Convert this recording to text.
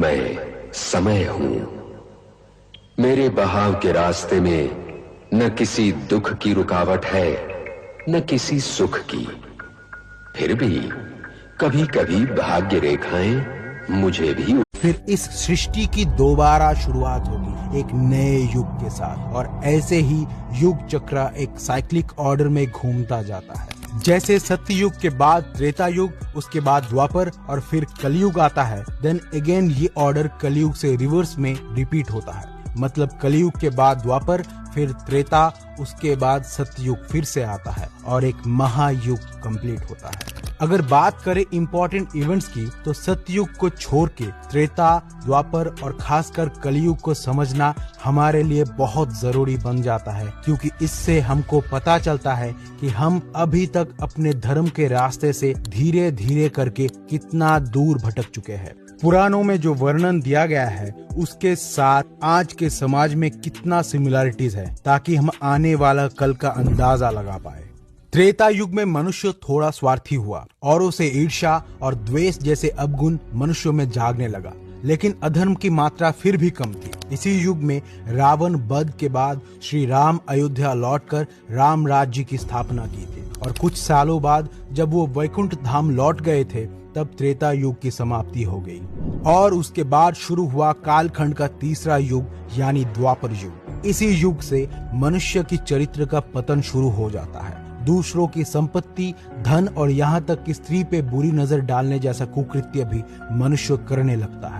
मैं समय हूं। मेरे बहाव के रास्ते में न किसी दुख की रुकावट है, न किसी सुख की। फिर भी कभी कभी भाग्य रेखाएं मुझे भी। फिर इस सृष्टि की दोबारा शुरुआत होगी एक नए युग के साथ, और ऐसे ही युग चक्र एक साइक्लिक ऑर्डर में घूमता जाता है। जैसे सत्ययुग के बाद त्रेता युग, उसके बाद द्वापर और फिर कलयुग आता है, देन अगेन ये ऑर्डर कलयुग से रिवर्स में रिपीट होता है। मतलब कलयुग के बाद द्वापर, फिर त्रेता, उसके बाद सत्ययुग फिर से आता है और एक महायुग कंप्लीट होता है। अगर बात करें इंपॉर्टेंट इवेंट्स की, तो सत्ययुग को छोड़ के त्रेता, द्वापर और खासकर कलयुग को समझना हमारे लिए बहुत जरूरी बन जाता है, क्योंकि इससे हमको पता चलता है कि हम अभी तक अपने धर्म के रास्ते से धीरे धीरे करके कितना दूर भटक चुके हैं। पुराणों में जो वर्णन दिया गया है उसके साथ आज के समाज में कितना सिमिलरिटीज है, ताकि हम आने वाला कल का अंदाजा लगा पाए। त्रेता युग में मनुष्य थोड़ा स्वार्थी हुआ, औरों से ईर्ष्या और द्वेष जैसे अवगुण मनुष्यों में जागने लगा, लेकिन अधर्म की मात्रा फिर भी कम थी। इसी युग में रावण वध के बाद श्री राम अयोध्या लौटकर राम राज्य की स्थापना की थी, और कुछ सालों बाद जब वो वैकुंठ धाम लौट गए थे, तब त्रेता युग की समाप्ति हो गई और उसके बाद शुरू हुआ कालखंड का तीसरा युग यानी द्वापर युग। इसी युग से मनुष्य की चरित्र का पतन शुरू हो जाता है। दूसरों की संपत्ति, धन और यहाँ तक कि स्त्री पे बुरी नजर डालने जैसा कुकृत्य भी मनुष्य करने लगता है।